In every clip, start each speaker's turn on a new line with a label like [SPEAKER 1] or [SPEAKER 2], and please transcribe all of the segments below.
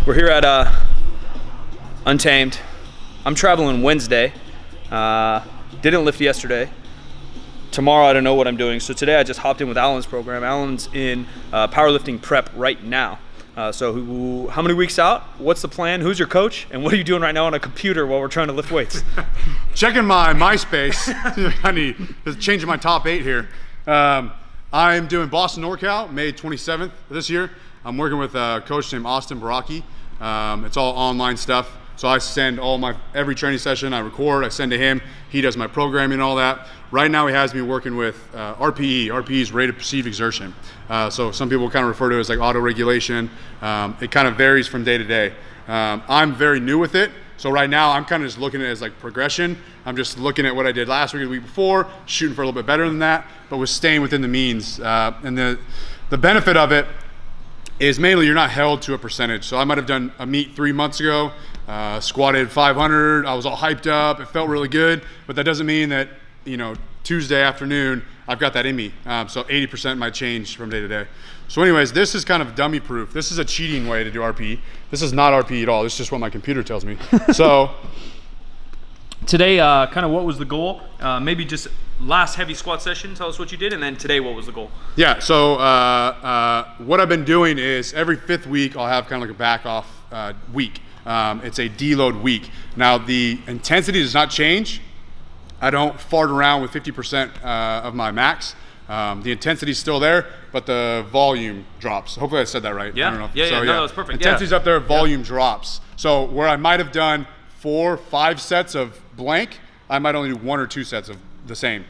[SPEAKER 1] We're here at Untamed. I'm traveling Wednesday. Didn't lift yesterday. Tomorrow I don't know what I'm doing. So today I just hopped in with Alan's program. Alan's in powerlifting prep right now. So how many weeks out? What's the plan? Who's your coach? And what are you doing right now on a computer while we're trying to lift weights?
[SPEAKER 2] Checking my MySpace. I need changing my top 8 here. I'm doing Boston NorCal, May 27th this year. I'm working with a coach named Austin Baraki. It's all online stuff. So I send every training session I record, I send to him. He does my programming and all that. Right now he has me working with RPE. RPE is rate of perceived exertion. So some people kind of refer to it as like auto-regulation. It kind of varies from day to day. I'm very new with it. So right now I'm kind of just looking at it as like progression. I'm just looking at what I did last week or the week before, shooting for a little bit better than that, but was staying within the means. And the benefit of it is mainly you're not held to a percentage. So I might have done a meet 3 months ago, squatted 500, I was all hyped up, it felt really good, but that doesn't mean that, Tuesday afternoon, I've got that in me. So 80% might change from day to day. So anyways, this is kind of dummy proof. This is a cheating way to do RPE. This is not RPE at all. This is just what my computer tells me. So
[SPEAKER 1] today, kind of what was the goal? Maybe just last heavy squat session, tell us what you did, and then today what was the goal?
[SPEAKER 2] Yeah, so what I've been doing is every 5th week I'll have kind of like a back off week. It's a deload week. Now the intensity does not change. I don't fart around with 50% of my max. The intensity is still there, but the volume drops. Hopefully I said that right.
[SPEAKER 1] Yeah,
[SPEAKER 2] I don't know.
[SPEAKER 1] No, that was perfect.
[SPEAKER 2] Intensity's up there, volume drops. So where I might have done 4, 5 sets of blank, I might only do 1 or 2 sets of the same.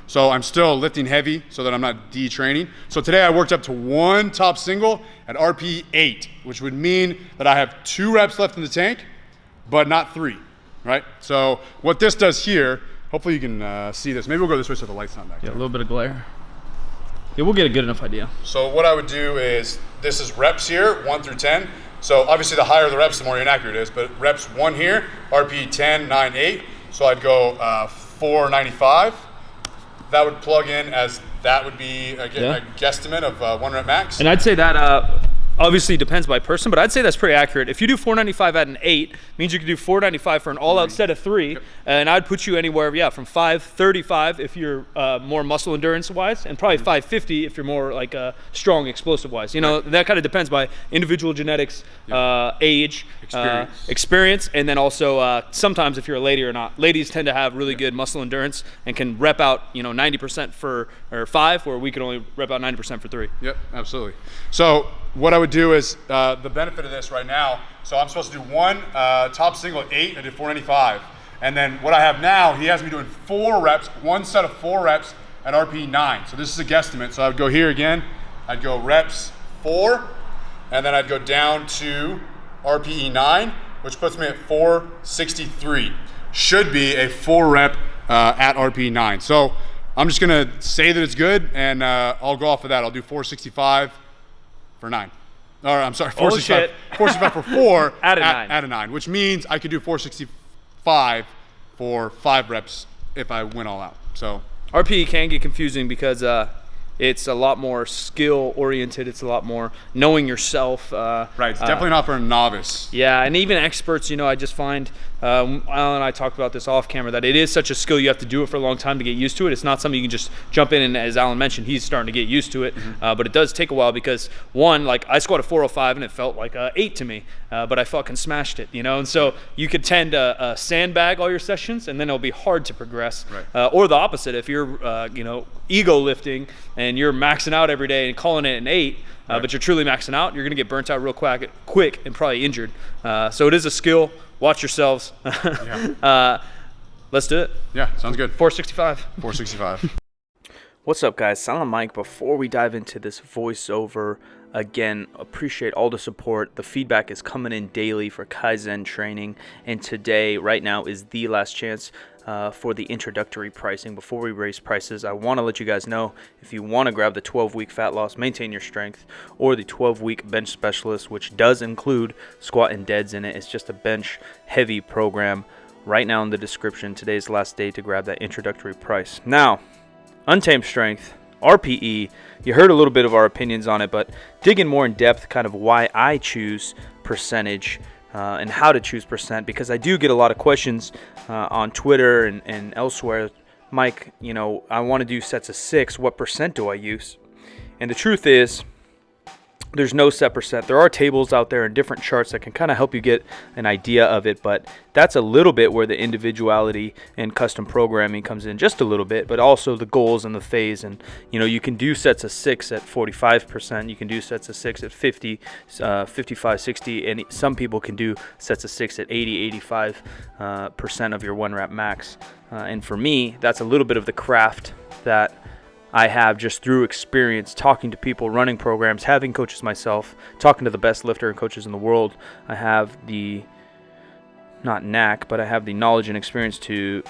[SPEAKER 2] So I'm still lifting heavy so that I'm not detraining. So today I worked up to 1 top single at RPE 8, which would mean that I have 2 reps left in the tank, but not 3, right? So what this does here, hopefully you can see this. Maybe we'll go this way so the light's not back there.
[SPEAKER 1] A little bit of glare. Yeah, we'll get a good enough idea.
[SPEAKER 2] So what I would do is, this is reps here, 1 through 10. So obviously the higher the reps, the more inaccurate it is, but reps 1 here, RPE 10, 9, 8. So I'd go 495. That would plug in as, that would be a guesstimate of 1 rep max.
[SPEAKER 1] And I'd say that obviously depends by person, but I'd say that's pretty accurate. If you do 495 at an 8, means you could do 495 for an all-out set of 3, yep. And I'd put you anywhere, from 535 if you're more muscle endurance-wise, and probably 550 if you're more like strong explosive-wise. That kind of depends by individual genetics, age, experience, and then also sometimes if you're a lady or not. Ladies tend to have really good muscle endurance and can rep out 90% for 5, where we could only rep out 90% for 3.
[SPEAKER 2] Yep, absolutely. So what I would do is, the benefit of this right now, so I'm supposed to do 1 top single at 8, I did 495. And then what I have now, he has me doing 4 reps, 1 set of 4 reps at RPE 9. So this is a guesstimate. So I would go here again, I'd go reps 4, and then I'd go down to RPE 9, which puts me at 463. Should be a 4 rep at RPE 9. So I'm just gonna say that it's good, and I'll go off of that. I'll do 465 for 9. Or I'm sorry, 465 for 4 at a 9, which means I could do 465 for 5 reps if I went all out. So
[SPEAKER 1] RPE can get confusing because it's a lot more skill oriented. It's a lot more knowing yourself.
[SPEAKER 2] Right, it's definitely not for a novice.
[SPEAKER 1] Yeah, and even experts, I just find, Alan and I talked about this off camera, that it is such a skill. You have to do it for a long time to get used to it. It's not something you can just jump in, and as Alan mentioned, he's starting to get used to it. But it does take a while because, one, like I squatted 405 and it felt like 8 to me, but I fucking smashed it, And so you could tend to sandbag all your sessions, and then it'll be hard to progress.
[SPEAKER 2] Right.
[SPEAKER 1] Or the opposite, if you're, ego lifting and you're maxing out every day and calling it an 8,
[SPEAKER 2] right.
[SPEAKER 1] But you're truly maxing out, you're going to get burnt out real quick and probably injured. So it is a skill. Watch yourselves.
[SPEAKER 2] Yeah.
[SPEAKER 1] Let's do it.
[SPEAKER 2] Yeah, sounds good.
[SPEAKER 1] 465.
[SPEAKER 2] 465.
[SPEAKER 1] What's up, guys? Silent Mike. Before we dive into this voiceover, again, appreciate all the support. The feedback is coming in daily for Kaizen training, and today, right now, is the last chance for the introductory pricing. Before we raise prices, I want to let you guys know, if you want to grab the 12-week fat loss, maintain your strength, or the 12-week bench specialist, which does include squat and deads in it. It's just a bench heavy program. Right now in the description, today's the last day to grab that introductory price. Now, Untamed Strength, RPE, you heard a little bit of our opinions on it, but digging more in depth, kind of why I choose percentage and how to choose percent, because I do get a lot of questions on Twitter and elsewhere. Mike, I want to do sets of 6. What percent do I use? And the truth is, there's no set percent. There are tables out there and different charts that can kind of help you get an idea of it, but that's a little bit where the individuality and custom programming comes in, just a little bit, but also the goals and the phase. And you can do sets of 6 at 45%, you can do sets of 6 at 50, 55, 60, and some people can do sets of 6 at 80, 85% of your 1 rep max. And for me, that's a little bit of the craft that I have just through experience, talking to people, running programs, having coaches myself, talking to the best lifter and coaches in the world. I have the, not knack, but I have the knowledge and experience to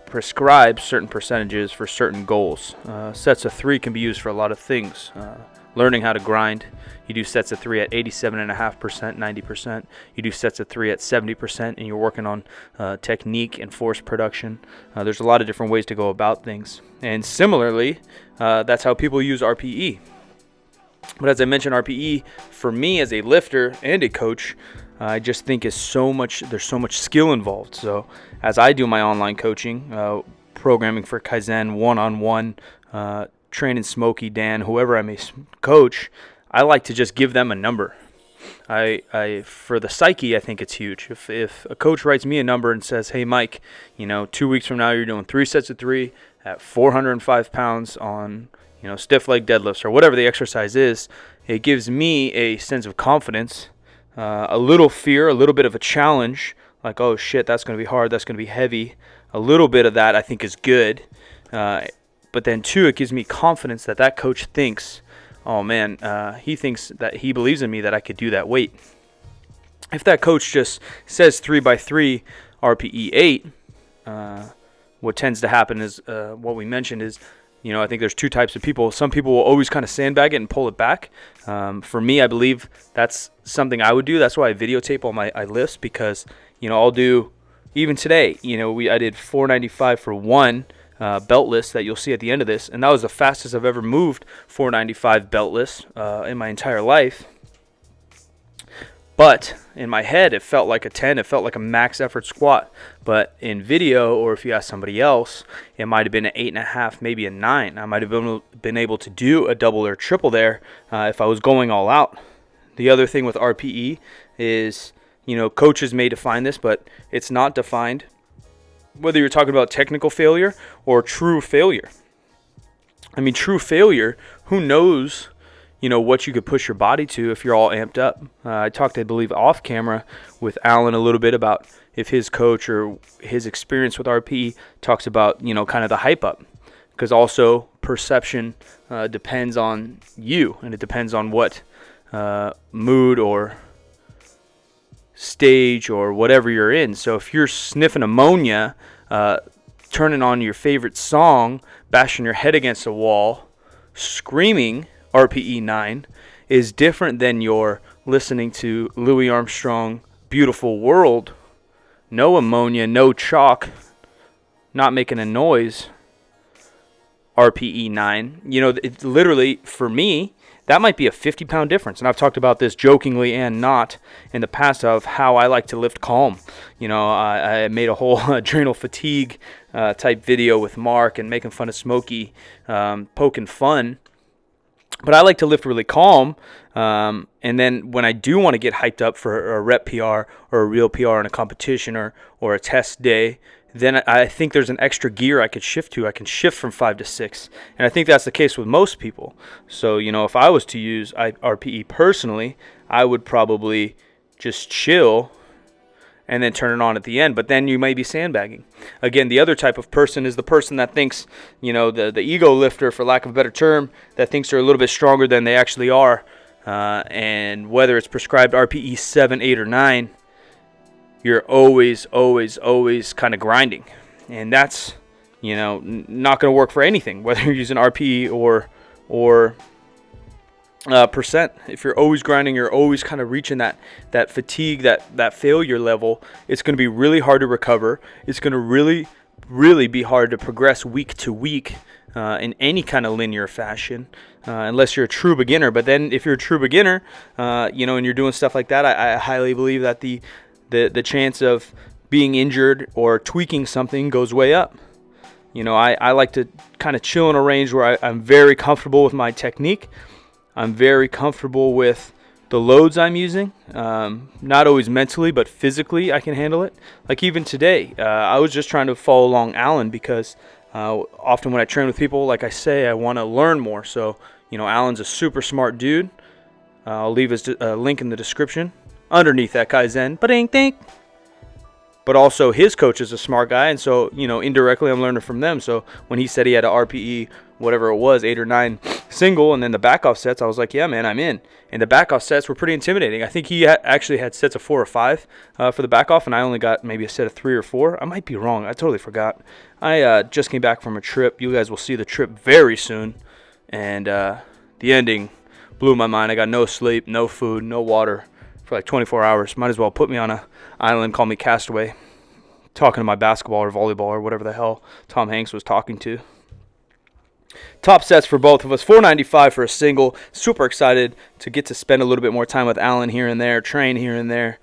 [SPEAKER 1] prescribe certain percentages for certain goals. Sets of 3 can be used for a lot of things. Learning how to grind. You do sets of 3 at 87.5%, 90%. You do sets of 3 at 70%, and you're working on technique and force production. There's a lot of different ways to go about things. And similarly, that's how people use RPE. But as I mentioned, RPE, for me as a lifter and a coach, I just think there's so much skill involved. So as I do my online coaching, programming for Kaizen, one-on-one, training Smokey, Dan, whoever I may coach, I like to just give them a number. I for the psyche, I think it's huge. If a coach writes me a number and says, hey, Mike, 2 weeks from now you're doing 3 sets of 3 at 405 pounds on, stiff leg deadlifts or whatever the exercise is, it gives me a sense of confidence, a little fear, a little bit of a challenge, like, oh shit, that's going to be hard, that's going to be heavy. A little bit of that I think is good. But then, 2, it gives me confidence that coach thinks, oh man, he thinks that he believes in me that I could do that weight. If that coach just says 3x3 RPE 8, what tends to happen is what we mentioned is, I think there's 2 types of people. Some people will always kind of sandbag it and pull it back. For me, I believe that's something I would do. That's why I videotape all my lifts, because I'll do, even today, I did 495 for 1. Beltless that you'll see at the end of this, and that was the fastest I've ever moved 495 beltless in my entire life. But in my head, it felt like a 10. It felt like a max effort squat. But in video, or if you ask somebody else, it might have been an 8.5, maybe a 9. I might have been able to do a double or triple there if I was going all out. The other thing with RPE is, coaches may define this, but it's not defined. Whether you're talking about technical failure or true failure. I mean, true failure, who knows, what you could push your body to if you're all amped up. I talked, I believe, off camera with Alan a little bit about if his coach or his experience with RPE talks about, kind of the hype up. Because also perception depends on you, and it depends on what mood or stage or whatever you're in. So if you're sniffing ammonia, turning on your favorite song, bashing your head against a wall, screaming RPE 9 is different than your listening to Louis Armstrong, Beautiful World, no ammonia, no chalk, not making a noise, RPE 9. It literally, for me, that might be a 50-pound difference. And I've talked about this jokingly and not in the past of how I like to lift calm. I made a whole adrenal fatigue type video with Mark and making fun of Smokey, poking fun. But I like to lift really calm. And then when I do want to get hyped up for a rep PR or a real PR in a competition or a test day, then I think there's an extra gear I could shift to. I can shift from 5 to 6. And I think that's the case with most people. So, if I was to use RPE personally, I would probably just chill and then turn it on at the end. But then you may be sandbagging. Again, the other type of person is the person that thinks, the ego lifter, for lack of a better term, that thinks they're a little bit stronger than they actually are. And whether it's prescribed RPE 7, 8, or 9, you're always kind of grinding. And that's, not going to work for anything, whether you're using RPE or percent. If you're always grinding, you're always kind of reaching that fatigue, that failure level. It's going to be really hard to recover. It's going to really be hard to progress week to week in any kind of linear fashion, unless you're a true beginner. But then if you're a true beginner, and you're doing stuff like that, I highly believe that the chance of being injured or tweaking something goes way up. I like to kind of chill in a range where I'm very comfortable with my technique. I'm very comfortable with the loads I'm using. Not always mentally, but physically I can handle it. Like even today, I was just trying to follow along Alan because often when I train with people, like I say, I want to learn more. So, Alan's a super smart dude. I'll leave his link in the description underneath that Kaizen. Ba-ding-ding. But also his coach is a smart guy, and so, indirectly I'm learning from them. So when he said he had a RPE, whatever it was, 8 or 9 single, and then the back-off sets, I was like, yeah, man, I'm in. And the back-off sets were pretty intimidating. I think he actually had sets of 4 or 5 for the back-off, and I only got maybe a set of 3 or 4. I might be wrong. I totally forgot. I just came back from a trip. You guys will see the trip very soon. And the ending blew my mind. I got no sleep, no food, no water for like 24 hours. Might as well put me on an island, call me Castaway, talking to my basketball or volleyball or whatever the hell Tom Hanks was talking to. Top sets for both of us, 495 for a single. Super excited to get to spend a little bit more time with Alan here and there, train here and there,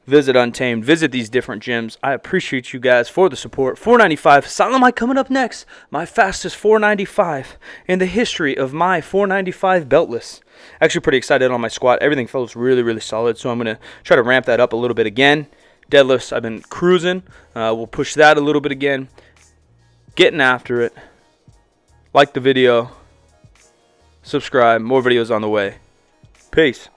[SPEAKER 1] visit Untamed, visit these different gyms. I appreciate you guys for the support. 495, Silent Mike coming up next. My fastest 495 in the history of my 495 beltless. Actually pretty excited on my squat. Everything feels really, really solid, so I'm going to try to ramp that up a little bit again. Deadlifts, I've been cruising. We'll push that a little bit again. Getting after it. Like the video. Subscribe. More videos on the way. Peace.